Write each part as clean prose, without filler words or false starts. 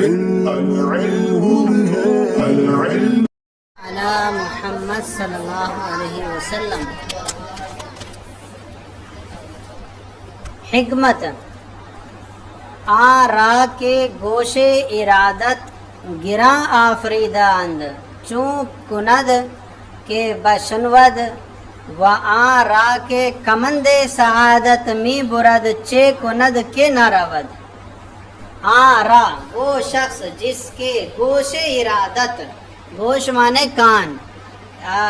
علی محمد صلی اللہ علیہ وسلم. حکمت آرا کے گوشے ارادت گراں آفریداند چون کند کے بشنود و آرا کے کمند سعادت می برد چے کند کے نرود. آرا وہ شخص جس کے گوش ارادت، گوش مانے کان،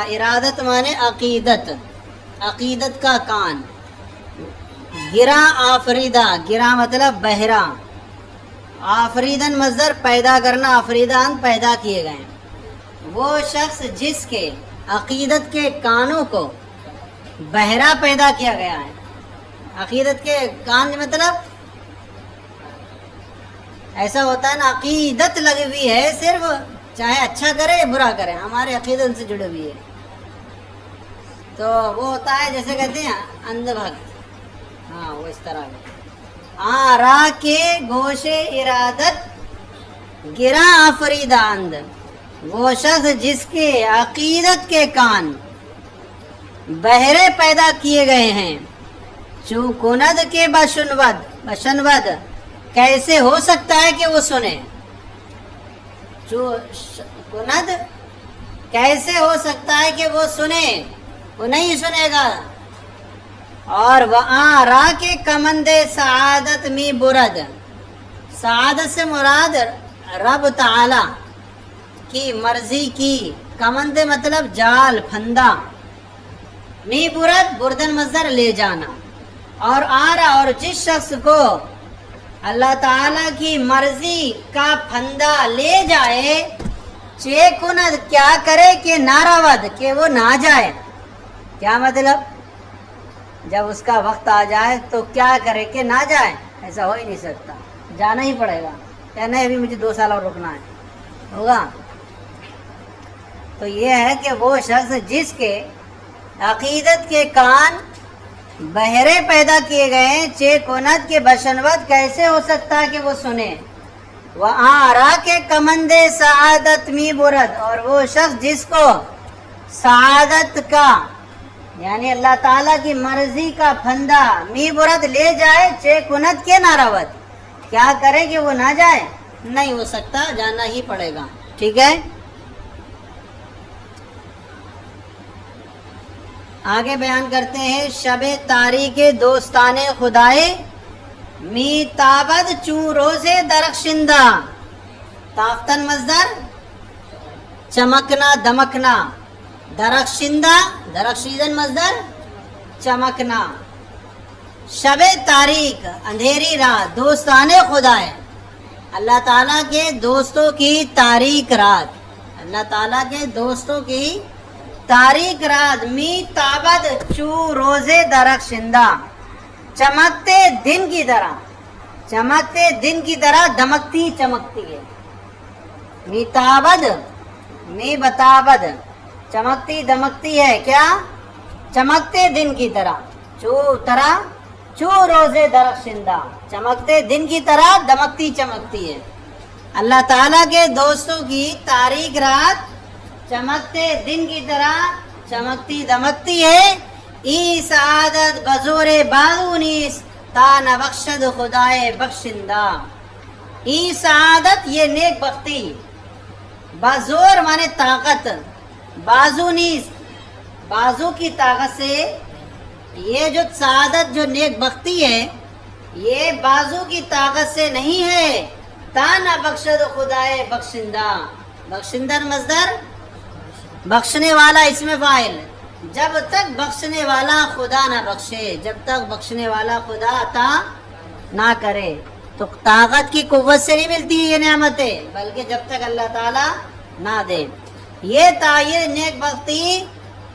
ارادت مانے عقیدت، عقیدت کا کان. گراں آفریدہ، گراں مطلب بہرا، آفریدن مصدر پیدا کرنا، آفریدان پیدا کیے گئے. وہ شخص جس کے عقیدت کے کانوں کو بہرا پیدا کیا گیا ہے. عقیدت کے کان مطلب ایسا ہوتا ہے نا، عقیدت لگی ہوئی ہے، صرف چاہے اچھا کرے برا کرے، ہمارے عقیدت ان سے جڑی ہوئی ہے. تو وہ ہوتا ہے جیسے کہتے ہیں اندھ بھکت، ہاں وہ اس طرح ہے. آرا کے گوش ارادت گراں آفریداند، وہ شخص جس کے عقیدت کے کان بہرے پیدا کیے گئے ہیں. چون کند کے بشنود، بشنود کیسے ہو سکتا ہے کہ وہ سنے. کند کیسے ہو سکتا ہے کہ وہ سنے، وہ نہیں سنے گا. اور وہاں را کے کمند سعادت می برد، سعادت سے مراد رب تعالی کی مرضی کی، کمند مطلب جال پھندا، می برد بردن مصدر لے جانا. اور آرا، اور جس شخص کو اللہ تعالیٰ کی مرضی کا پھندا لے جائے، چے کند کیا کرے کہ ناراود، کہ وہ نہ جائے. کیا مطلب؟ جب اس کا وقت آ جائے تو کیا کرے کہ نہ جائے. ایسا ہو ہی نہیں سکتا، جانا ہی پڑے گا. کہنا ہے ابھی مجھے 2 سال اور رکنا ہے، ہوگا. تو یہ ہے کہ وہ شخص جس کے عقیدت کے کان بہرے پیدا کیے گئے ہیں، چے کونت کے بشنوت کیسے ہو سکتا ہے کہ وہ سنے. وہ آرا کے کمند سعادت می برد، اور وہ شخص جس کو سعادت کا یعنی اللہ تعالیٰ کی مرضی کا پھندا می برد لے جائے، چے کونت کے ناراوت، کیا کرے کہ وہ نہ جائے. نہیں ہو سکتا، جانا ہی پڑے گا. ٹھیک ہے، آگے بیان کرتے ہیں. شب تاریک دوستان خدائے می تابد چون روزے درخشندہ. تافتن مصدر چمکنا دمکنا، درخشندہ درخشیدن مصدر چمکنا. شب تاریک اندھیری رات، دوستان خدائے اللہ تعالیٰ کے دوستوں کی تاریک رات، اللہ تعالیٰ کے دوستوں کی تاریک رات. می تابد چو روزے درخشندہ، چمکتے دن کی طرح، چمکتے دن کی طرح دمکتی چمکتی ہے. می تابد، می بتابد، چمکتی دمکتی ہے. کیا؟ چمکتے دن کی طرح، چو طرح، چو روزے درخشندہ، چمکتے دن کی طرح دمکتی چمکتی ہے. اللہ تعالیٰ کے دوستوں کی تاریک رات چمکتے دن کی طرح چمکتی دمکتی ہے. ای سعادت بزور بازو نیس تا نبخشد خدائے بخشندہ. ای سعادت یہ نیک بختی، بزور مانے طاقت، بازو نیس بازو کی طاقت سے. یہ جو سعادت جو نیک بختی ہے یہ بازو کی طاقت سے نہیں ہے. تا نبخشد خدائے بخشندہ، بخشندہ مصدر بخشنے والا اسم فاعل. جب تک بخشنے والا خدا نہ بخشے، جب تک بخشنے والا خدا عطا نہ کرے تو طاقت کی قوت سے نہیں ملتی یہ نعمتیں، بلکہ جب تک اللہ تعالیٰ نہ دے. یہ تعیر نیک بختی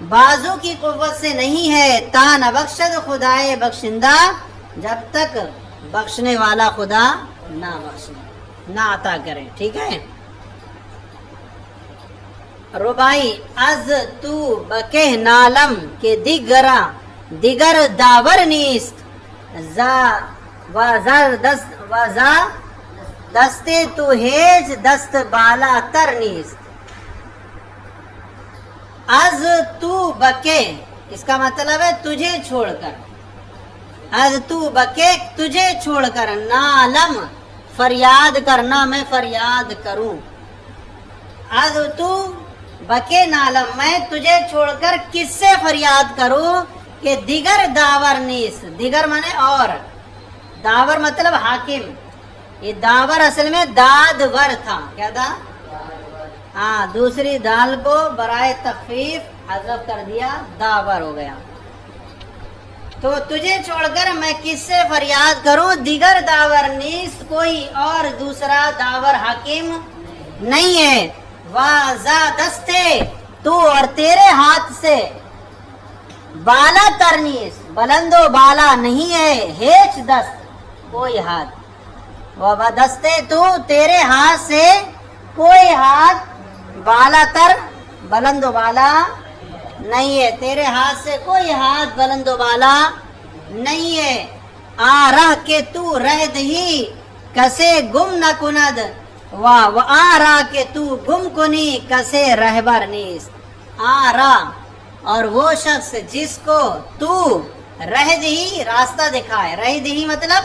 بازو کی قوت سے نہیں ہے. تا نہ بخشد خدائے بخشندہ، جب تک بخشنے والا خدا نہ بخشے، نہ عطا کرے. ٹھیک ہے. ربائی از تو بکہ نالم کے دیگر داور نیست، زا و زردست و زا دستے تو ہیج دست بالا تر نیست. از تو بکے اس کا مطلب ہے تجھے چھوڑ کر. از تو بکے تجھے چھوڑ کر، نالم فریاد کرنا میں فریاد کروں. از تو بکے نالم میں تجھے چھوڑ کر کس سے فریاد کروں کہ دیگر داور نیس. دیگر مانے اور، داور مطلب حاکم. یہ داور اصل میں دادور تھا. کیا تھا؟ ہاں، دوسری دال کو برائے تخفیف حذف کر دیا، داور ہو گیا. تو تجھے چھوڑ کر میں کس سے فریاد کروں، دیگر داور نیس کوئی اور دوسرا داور حاکم نہیں ہے. واذا دستے تو اور تیرے ہاتھ سے، بالا ترنیس بلند و بالا نہیں ہے، ہیچ دست کوئی ہاتھ. دستے تو تیرے ہاتھ سے کوئی ہاتھ، بالا تر بلند و بالا نہیں ہے، تیرے ہاتھ سے کوئی ہاتھ بلند و بالا نہیں ہے. آ رہ کے تو رہ دہی کسے گم نہ کند، و آ رہا کہ تو گم کنی کسے رہبر نیست. آ رہا اور وہ شخص جس کو تو رہ دہی راستہ دکھائے. رہ دہی مطلب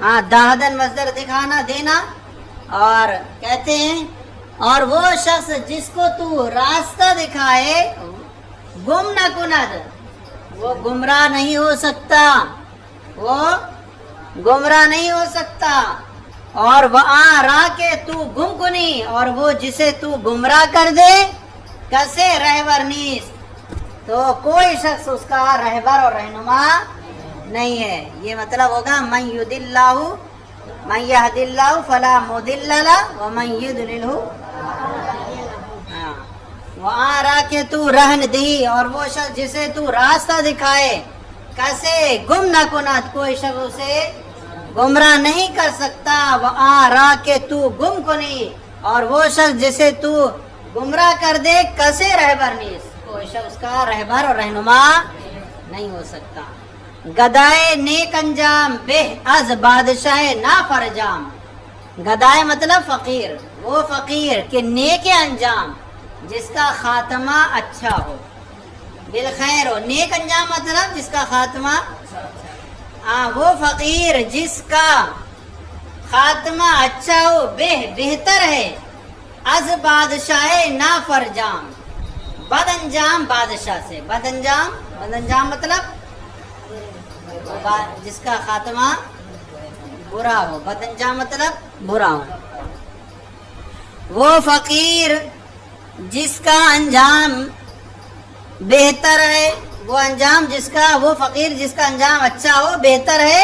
ہاں دہدن مصدر دکھانا دینا. اور کہتے ہیں اور وہ شخص جس کو تو راستہ دکھائے، گم نہ کند وہ گمراہ نہیں ہو سکتا، وہ گمراہ نہیں ہو سکتا. اور وہ آ رہا کہ تو گم کنی اور وہ جسے تو گمراہ کر دے، کسے رہبر نیس تو کوئی شخص اس کا رہبر اور رہنما نہیں ہے. یہ مطلب ہوگا من یہد اللہ فلا مضل لہ ومن یضللہ. وہ آ رہا کہ تو رہن دی اور وہ شخص جسے تو راستہ دکھائے، کیسے گم نہ کنات کوئی شخص اسے گمراہ نہیں کر سکتا. وہ آ رہا کہ تو گم کنی اور وہ شخص جسے تو گمراہ کر دے، کیسے رہبر نیس کوئی شخص کا رہبر اور رہنما نہیں ہو سکتا. گدائے نیک انجام بہ از بادشاہ نافرجام. گدائے مطلب فقیر، وہ فقیر کہ نیک انجام جس کا خاتمہ اچھا ہو، بالخیر ہو. نیک انجام مطلب جس کا خاتمہ وہ فقیر جس کا خاتمہ اچھا ہو، بہتر ہے از بادشاہ نافرجام، بد انجام بادشاہ سے. بد انجام مطلب جس کا خاتمہ برا ہو. بد انجام مطلب برا ہو. وہ فقیر جس کا انجام بہتر ہے، وہ انجام جس کا، وہ فقیر جس کا انجام اچھا ہو، بہتر ہے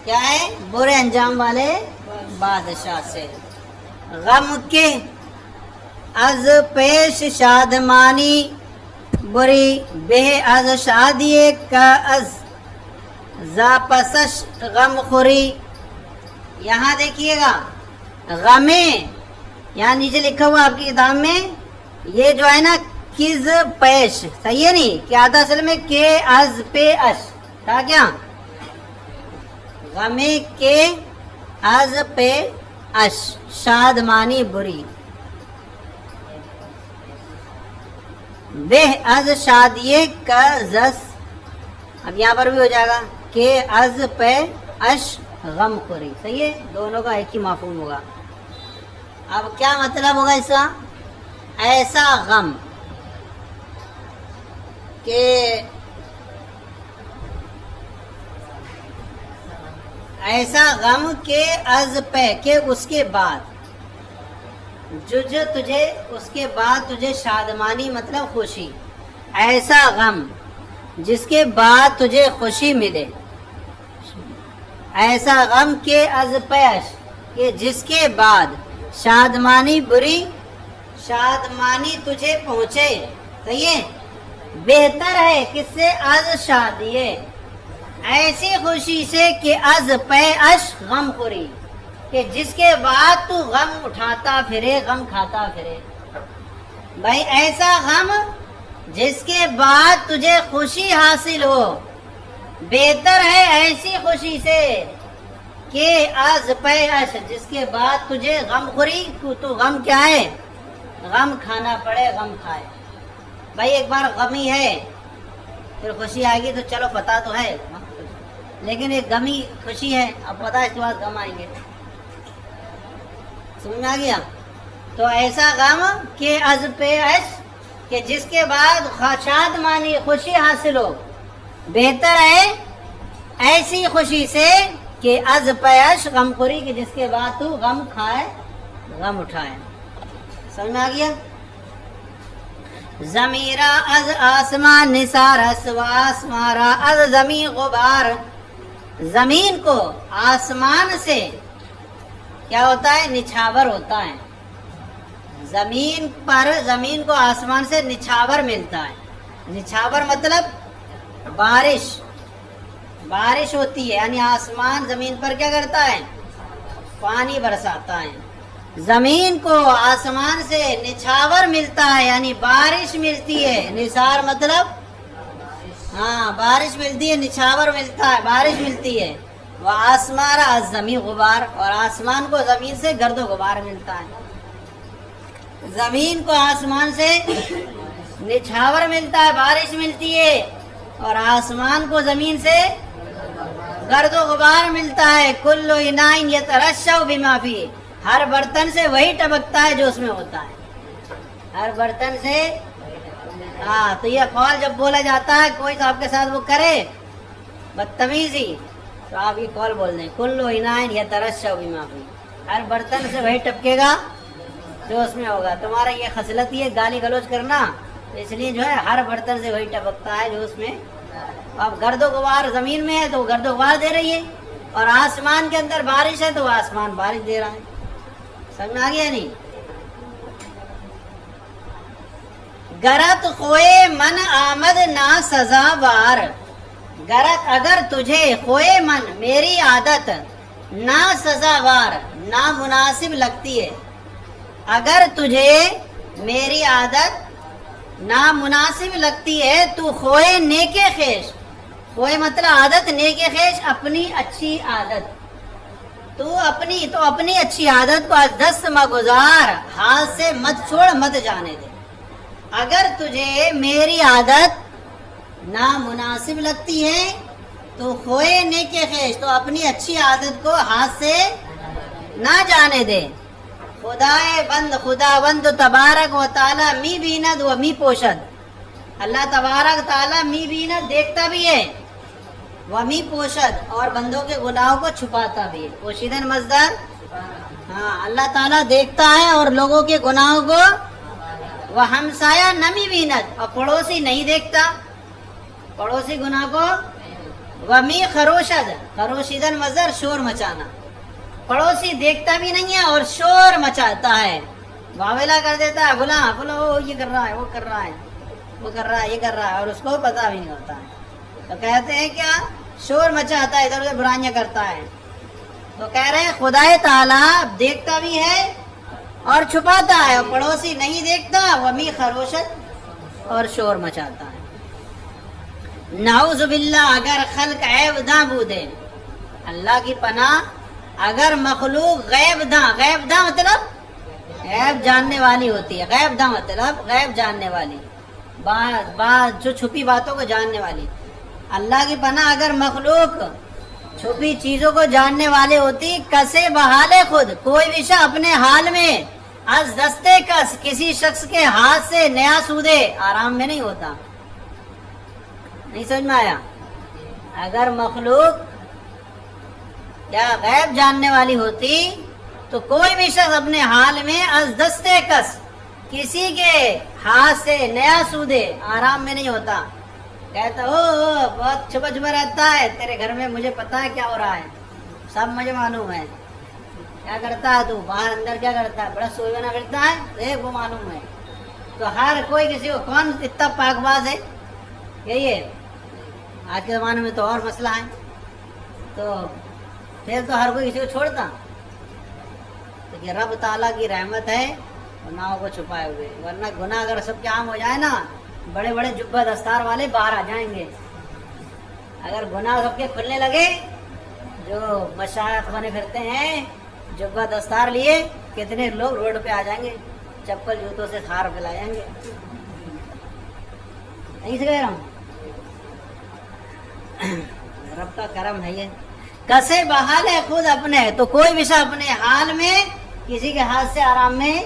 کیا ہے؟ برے انجام والے بادشاہ سے. غم کے از پیش شادمانی بری بے از شادی کا از زاپسش غم خوری. یہاں دیکھیے گا غمیں، یہاں نیچے لکھا ہوا آپ کی کتاب میں، یہ جو ہے نا کز پیش، صحیح ہے نہیں؟ کیا تھا اصل میں؟ کے از پے اش تھا. کیا غمیں کے از پے اش شادمانی بری، بہ از شادیے کا زس. اب یہاں پر بھی ہو جائے گا کہ از پہ اش غم خوری. صحیح ہے، دونوں کا ایک ہی مفہوم ہوگا. اب کیا مطلب ہوگا اس کا؟ ایسا غم کہ ایسا غم کہ از پہ کہ اس کے بعد، جو تجھے اس کے بعد تجھے شادمانی مطلب خوشی. ایسا غم جس کے بعد تجھے خوشی ملے. ایسا غم کہ از پیش کہ جس کے بعد شادمانی بری، شادمانی تجھے پہنچے. صحیح ہے، بہتر ہے کس سے؟ از شادیے، ایسی خوشی سے کہ از پہ اش غم خوری، کہ جس کے بعد تو غم اٹھاتا پھرے، غم کھاتا پھرے. بھائی ایسا غم جس کے بعد تجھے خوشی حاصل ہو، بہتر ہے ایسی خوشی سے کہ از پیش جس کے بعد تجھے غم خوری تو غم کیا ہے؟ غم کھانا پڑے، غم کھائے. بھائی ایک بار غمی ہے پھر خوشی آئے گی تو چلو پتا تو ہے، لیکن ایک غمی خوشی ہے اب پتا ہے اس کے بعد غم آئیں گے. سمجھ میں آ گیا؟ تو ایسا غم کہ از پیش کہ جس کے بعد شاد مانی خوشی حاصل ہو، بہتر ہے ایسی خوشی سے کہ از پیش غم خوری کہ جس کے بعد تو غم کھائے غم اٹھائے. سمجھ میں آ گیا؟ ضمیرہ از آسمان نثار و آسمارا از زمین غبار. زمین کو آسمان سے کیا ہوتا ہے؟ نچھاور ہوتا ہے. زمین کو آسمان سے نچھاور ملتا ہے. نچھاور مطلب بارش ہوتی ہے، یعنی آسمان زمین پر کیا کرتا ہے؟ پانی برساتا ہے. زمین کو آسمان سے نچھاور ملتا ہے یعنی بارش ملتی ہے. نثار مطلب بارش ملتی ہے، نچھاور ملتا ہے، بارش ملتی ہے. وہ آسمارا از زمین غبار، اور آسمان کو زمین سے گرد و غبار ملتا ہے. زمین کو آسمان سے نچھاور ملتا ہے، بارش ملتی ہے، اور آسمان کو زمین سے گرد و غبار ملتا ہے. کل اناء یترشح بما فیہ، ہر برتن سے وہی ٹپکتا ہے جو اس میں ہوتا ہے. ہر برتن سے تو یہ قول جب بولا جاتا ہے کوئی صاحب کے ساتھ وہ کرے بدتمیزی تو آپ یہ قول بول دیں، کل اناء یترشح بما فیہ، ہر برتن سے وہی ٹپکے گا جو اس میں ہوگا. تمہارا یہ خصلت ہی ہے گالی گلوچ کرنا، اس لیے جو ہے ہر برتن سے وہی ٹپکتا ہے جو اس میں. اب گرد و غبار زمین میں ہے تو وہ گرد و غبار دے رہی ہے، اور آسمان کے اندر بارش ہے تو وہ آسمان بارش دے رہا ہے. سمجھ میں آ گیا نہیں؟ گرت خوئے من آمد نا سزاوار. گرت اگر تجھے خوئے من میری عادت نا سزاوار نامناسب لگتی ہے. اگر تجھے میری عادت نامناسب لگتی ہے تو خوئے نیکے خیش، خوئے مطلب عادت، نیکے خیش اپنی اچھی عادت، تو اپنی اچھی عادت کو از دست مگزار، ہاتھ سے مت چھوڑ مت جانے دے. اگر تجھے میری عادت نامناسب لگتی ہے تو خوئے نیکے خیش، تو اپنی اچھی عادت کو ہاتھ سے نہ جانے دے. خدا بند تبارک و تعالی می بیند و می پوشد. اللہ تبارک تعالی می بیند دیکھتا بھی ہے، و می پوشد اور بندوں کے گناہوں کو چھپاتا بھی ہے. پوشیدن مصدر، اللہ تعالیٰ دیکھتا ہے اور لوگوں کے گناہوں کو. وہ ہمسایہ نمی بیند، اور پڑوسی نہیں دیکھتا پڑوسی گناہ کو. و می خروشد، خروشیدن مصدر شور مچانا، پڑوسی دیکھتا بھی نہیں ہے اور شور مچاتا ہے، واویلا کر دیتا ہے، بولا یہ کر رہا ہے، وہ کر رہا ہے، وہ کر رہا ہے، یہ کر رہا ہے، اور اس کو پتہ بھی نہیں ہوتا ہے. تو کہتے ہیں کیا؟ شور مچاتا ہے، ادھر ادھر برائیاں کرتا ہے. تو کہہ رہے ہیں خدا تعالیٰ دیکھتا بھی ہے اور چھپاتا ہے، اور پڑوسی نہیں دیکھتا، ومی خروشت اور شور مچاتا ہے. نعوذ باللہ، اگر خلق عیب داں بودے، اللہ کی پناہ، اگر مخلوق غیب داں مطلب غیب جاننے والی ہوتی ہے، غیب داں مطلب غیب جاننے والی، بات جو چھپی باتوں کو جاننے والی. اللہ کی پناہ اگر مخلوق چھپی چیزوں کو جاننے والے ہوتی، کسے بحال خود، کوئی بھی شخص اپنے حال میں، از دستے کس، کسی شخص کے ہاتھ سے نیا سودے، آرام میں نہیں ہوتا. نہیں سمجھ میں آیا؟ اگر مخلوق کیا غیب جاننے والی ہوتی تو کوئی بھی شخص اپنے حال میں از دستے کس، کسی کے ہاتھ سے نیا سودے، آرام میں نہیں ہوتا. کہتا بہت چھپا چھپا رہتا ہے تیرے گھر میں، مجھے پتا ہے کیا ہو رہا ہے، سب مجھے معلوم ہے. کیا کرتا ہے تو باہر اندر کیا کرتا ہے، بڑا سوئی بنا کرتا ہے، وہ معلوم ہے. تو ہر کوئی کسی کو، کون اتنا پاک باز ہے؟ یہی ہے. آج کے زمانے میں تو اور مسئلہ ہے، تو پھر تو ہر کوئی کسی کو چھوڑتا. تو یہ رب تعالیٰ کی رحمت ہے گناہوں کو چھپائے ہوئے، ورنہ گناہ اگر سب کے عام ہو جائے نا، بڑے بڑے جبہ دستار والے باہر آ جائیں گے. اگر گناہ سب کے کھلنے لگے، جو جو مشائخ بنے پھرتے ہیں جبہ دستار لیے، کتنے لوگ روڈ پہ آ جائیں گے، چپل جوتوں سے خار پھیلا جائیں گے. نہیں سے کہہ رہا ہوں، رب کا کرم ہے یہ. کسے بحال ہے خود اپنے، تو کوئی بھی شخص اپنے حال میں کسی کے ہاتھ سے آرام میں.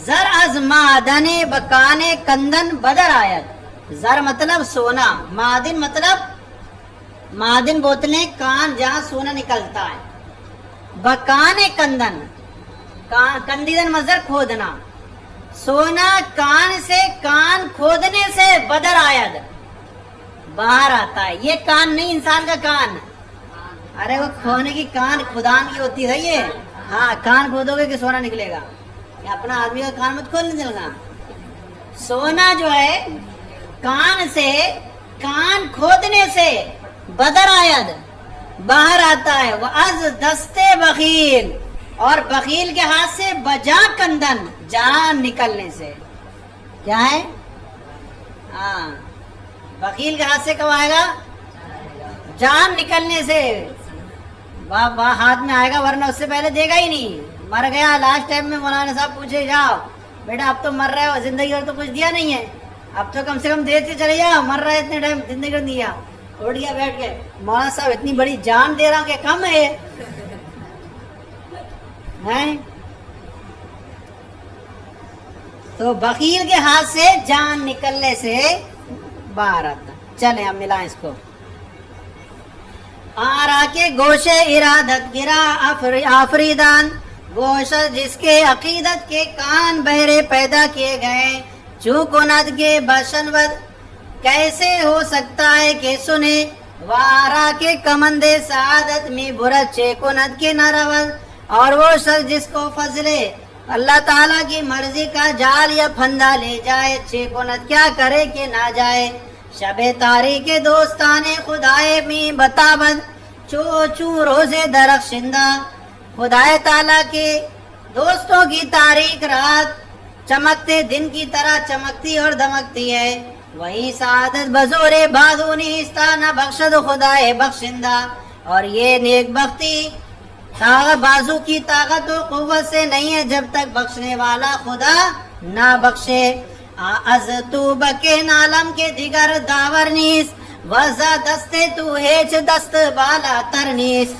زر از معدن بکان کندن بدر آیت. زر مطلب سونا، معدن مطلب معدن بوتلیں، کان جہاں سونا نکلتا ہے. بکان کندن، کندیدن مصدر کھودنا، سونا کان سے، کان کھودنے سے بدر آیت باہر آتا ہے. یہ کان نہیں انسان کا کان، ارے وہ کھونے کی کان خدان کی ہوتی ہے یہ. ہاں کان کھودو گے کہ سونا نکلے گا، اپنا آدمی کا کان مت کھولنے چل گا. سونا جو ہے کان سے، کان کھودنے سے بدر آید باہر آتا ہے. وہ از دستے بخیل، اور بخیل کے ہاتھ سے بجا کندن، جان نکلنے سے. کیا ہے؟ ہاں بخیل کے ہاتھ سے کب آئے گا؟ جان نکلنے سے ہاتھ میں آئے گا، ورنہ اس سے پہلے دے گا ہی نہیں. مر گیا لاسٹ ٹائم میں مولانا صاحب پوچھے جاؤ بیٹا اب تو مر رہے ہو، زندگی اور تو کچھ دیا نہیں ہے، اب تو کم سے کم دے کے چلے جاؤ، مر رہا ہے اتنے ٹائم زندگی کو دیا. اٹھ گیا بیٹھ کے، مولانا صاحب اتنی بڑی جان دے رہا ہوں کہ کم ہے. تو بخیل کے ہاتھ سے جان نکلنے سے باہر آتا. چلیں ہم ملائیں اس کو. آرا کے گوشے ارادت گرا آفریدان، گوشہ جس کے عقیدت کے کان بہرے پیدا کیے گئے. چوکند کے بشنود کیسے ہو سکتا ہے کہ سنے، وارا کے کمندے سعادت میں برت چیکند کے نرود. اور وہ شخص جس کو فضلے اللہ تعالیٰ کی مرضی کا جال یا پھندا لے جائے، چیکند کیا کرے کہ نہ جائے. شب تاریخ دوستانے خدائے میں بتابد، چو چو روزے درخشندہ. خدائے تعالیٰ کے دوستوں کی تاریخ رات چمکتے دن کی طرح چمکتی اور دمکتی ہے. وہی سعادت بزور بازونی استانہ بخشد خدائے بخشندہ. اور یہ نیک بختی بازو کی طاقت و قوت سے نہیں ہے جب تک بخشنے والا خدا نہ بخشے. از تو بکے نالم کے دیگر داور نیس، وزا دستے تو ہیچ دست بالا تر نیس.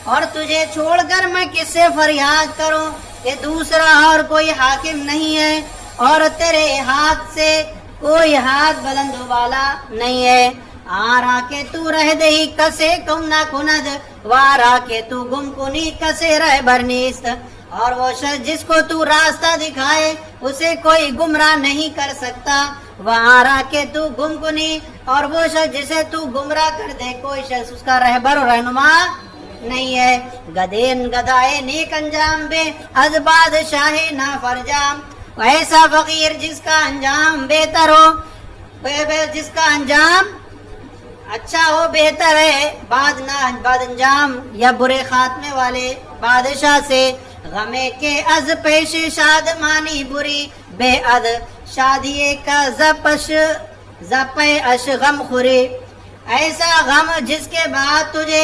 اور تجھے چھوڑ کر میں کس سے فریاد کروں کہ دوسرا اور کوئی حاکم نہیں ہے، اور تیرے ہاتھ سے کوئی ہاتھ بلند والا نہیں ہے. آرا کے تو رہ دہی کسے کم نہ کند، وارا کے تو گم کنی کسے رہ برنیست. اور وہ شخص جس کو تو راستہ دکھائے اسے کوئی گمراہ نہیں کر سکتا. وارا کے تو گم کنی، اور وہ شخص جسے تو گمراہ کر دے کوئی شخص اس کا رہبر و رہنما نہیں ہے. گدین گدائے نیک انجام بے از بادشاہ نا فرجام. ایسا فقیر جس کا انجام بہتر ہو، جس کا انجام اچھا ہو بہتر ہے بعد انجام یا برے خاتمے والے بادشاہ سے. غمے کے از پیش شاد مانی بری بے اد، شادی کا زپے اش غم خوری. ایسا غم جس کے بعد تجھے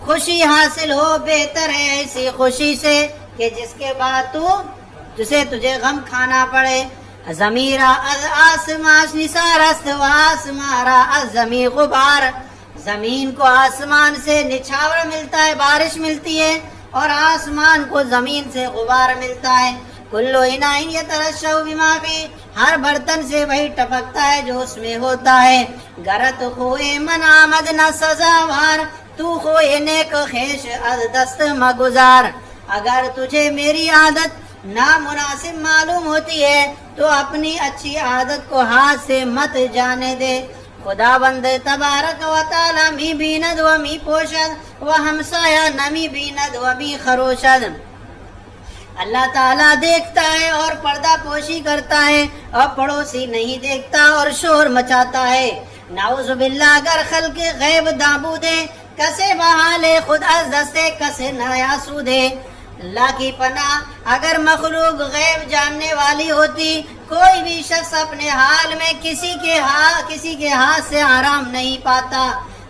خوشی حاصل ہو بہتر ہے ایسی خوشی سے کہ جس کے بعد جسے تجھے غم کھانا پڑے. ضمیرہ از آسماش نثارست و آسمارا از زمین غبار. زمین کو آسمان سے نچھاور ملتا ہے، بارش ملتی ہے، اور آسمان کو زمین سے غبار ملتا ہے. کلو انائن یترشح بما فی، ہر برتن سے وہی ٹپکتا ہے جو اس میں ہوتا ہے. گرت خوئے من آمد نہ سزاوار، تو خوئے نیک خیش از دست مگزار. اگر تجھے میری عادت نامناسب معلوم ہوتی ہے تو اپنی اچھی عادت کو ہاتھ سے مت جانے دے. خدا بند تبارک و تعالی می بیند و می پوشد و ہمسایہ نمی بیند و می خروشد. اللہ تعالیٰ دیکھتا ہے اور پردہ پوشی کرتا ہے، اور پڑوسی نہیں دیکھتا اور شور مچاتا ہے. نعوذ باللہ. اگر خلق غیب دابودے کسے بحالے خود از دستے کسے نیاسودے. اللہ کی پناہ، اگر مخلوق غیب جاننے والی ہوتی کوئی بھی شخص اپنے حال میں کسی کے ہاتھ سے آرام نہیں پاتا.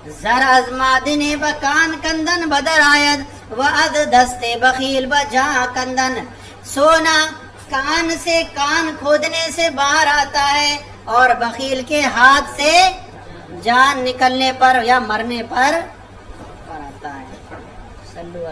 زر از مادن بکان کندن بدر آید و از دست بخیل بجا کندن. سونا کان سے کان کھودنے سے باہر آتا ہے اور بخیل کے ہاتھ سے جان نکلنے پر یا مرنے پر آتا ہے.